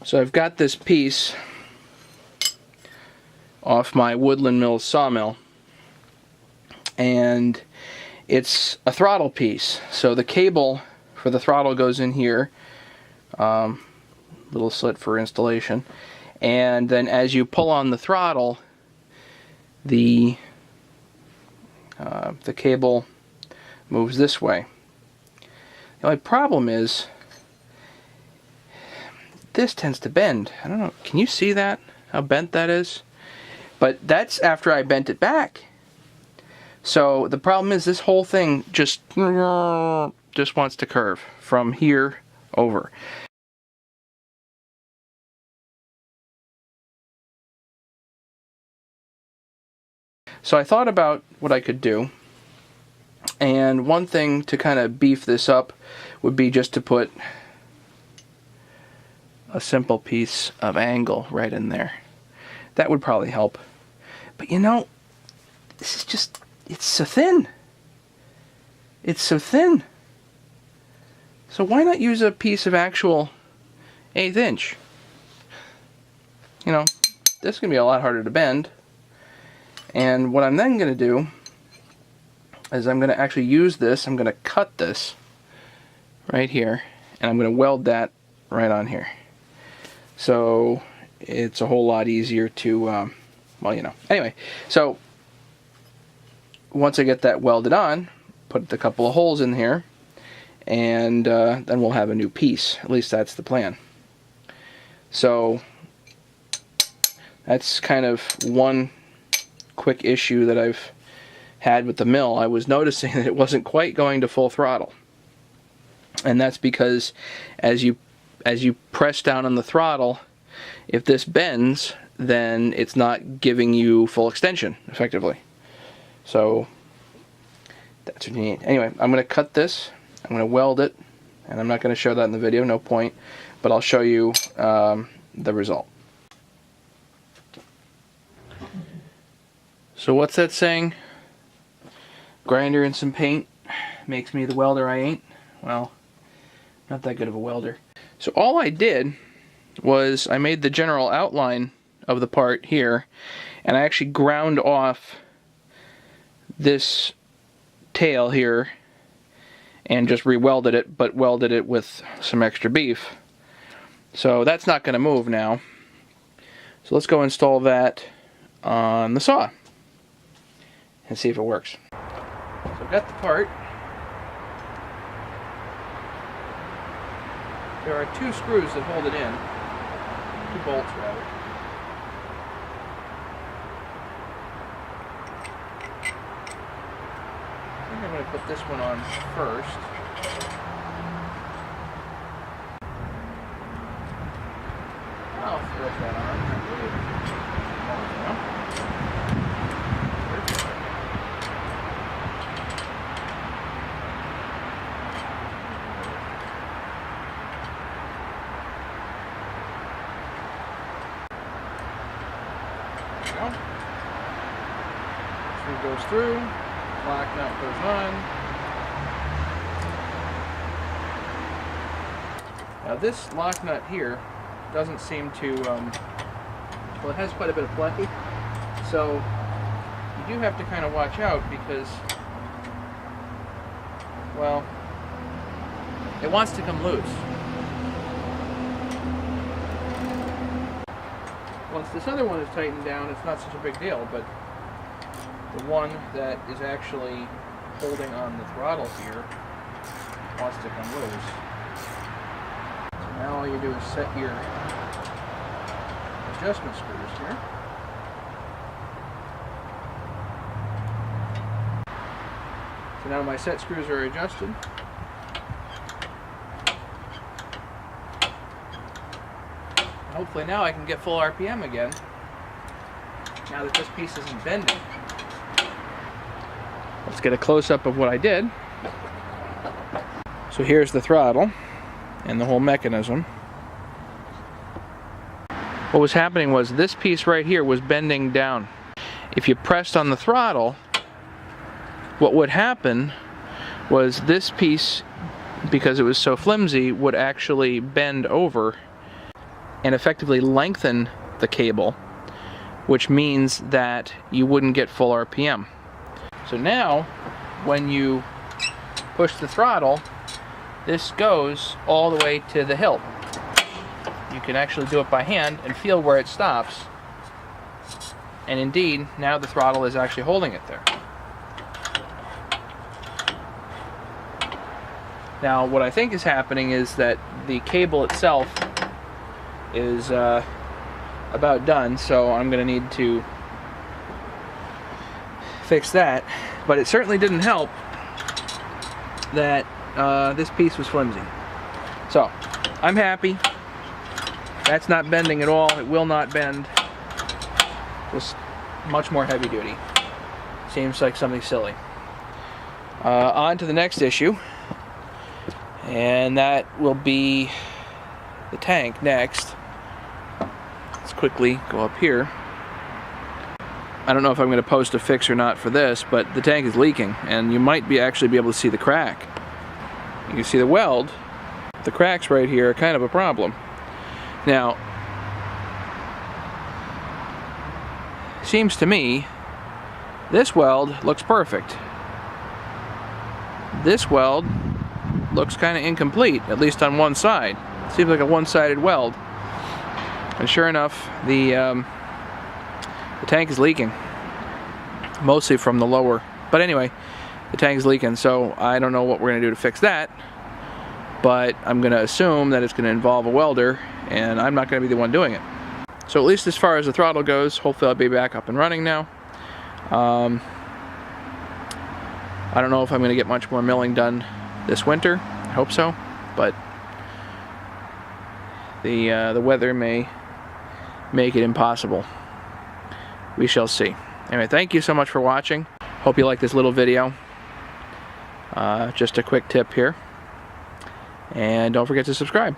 So I've got this piece off my Woodland Mills sawmill, and it's a throttle piece. So the cable for the throttle goes in here, little slit for installation, and then as you pull on the throttle, the cable moves this way. The only problem is this tends to bend. I don't know, can you see that? How bent that is? But that's after I bent it back. So the problem is this whole thing just wants to curve from here over. So I thought about what I could do, and one thing to kind of beef this up would be just to put a simple piece of angle right in there. That would probably help. But you know, this is just, it's so thin. It's so thin. So why not use a piece of actual 1/8 inch? You know, this is going to be a lot harder to bend. And what I'm then going to do is I'm going to actually use this, I'm going to cut this right here, and I'm going to weld that right on here. So it's a whole lot easier to, well, you know. Anyway, so once I get that welded on, put a couple of holes in here, and then we'll have a new piece. At least that's the plan. So that's kind of one quick issue that I've had with the mill. I was noticing that it wasn't quite going to full throttle, and that's because as you press down on the throttle, if this bends, then it's not giving you full extension effectively. So that's what you need. Anyway, I'm going to cut this, I'm going to weld it, and I'm not going to show that in the video, no point, but I'll show you the result. So what's that saying? Grinder and some paint makes me the welder I ain't. Well, not that good of a welder. So all I did was I made the general outline of the part here, and I actually ground off this tail here and just re-welded it, but welded it with some extra beef. So that's not going to move now. So let's go install that on the saw and see if it works. So I've got the part. There are 2 screws that hold it in. 2 bolts, rather. I think I'm going to put this one on first. I'll flip that on. Screw goes through, lock nut goes on. Now this lock nut here doesn't seem to, well, it has quite a bit of plucky, so you do have to kind of watch out because, well, it wants to come loose. Once this other one is tightened down, it's not such a big deal, but the one that is actually holding on the throttle here wants to come loose. So now all you do is set your adjustment screws here. So now my set screws are adjusted. Hopefully now I can get full RPM again, now that this piece isn't bending. Let's get a close-up of what I did. So here's the throttle and the whole mechanism. What was happening was this piece right here was bending down. If you pressed on the throttle, what would happen was this piece, because it was so flimsy, would actually bend over. and effectively lengthen the cable, which means that you wouldn't get full RPM. So now, when you push the throttle, this goes all the way to the hilt. You can actually do it by hand and feel where it stops. And indeed, now the throttle is actually holding it there. Now, what I think is happening is that the cable itself is about done, so I'm going to need to fix that. But it certainly didn't help that this piece was flimsy. So, I'm happy. That's not bending at all. It will not bend. Just much more heavy duty. Seems like something silly. On to the next issue. And that will be the tank next. Let's quickly go up here. I don't know if I'm going to post a fix or not for this, but the tank is leaking, and you might actually be able to see the crack. You can see the weld. The cracks right here are kind of a problem. Now, seems to me this weld looks perfect. This weld looks kind of incomplete, at least on one side. Seems like a one-sided weld. And sure enough, the tank is leaking, mostly from the lower. But anyway, the tank is leaking, so I don't know what we're going to do to fix that. But I'm going to assume that it's going to involve a welder, and I'm not going to be the one doing it. So at least as far as the throttle goes, hopefully I'll be back up and running now. I don't know if I'm going to get much more milling done this winter. I hope so, but the weather may make it impossible. We shall see. Anyway, thank you so much for watching. Hope you like this little video. Just a quick tip here. And don't forget to subscribe.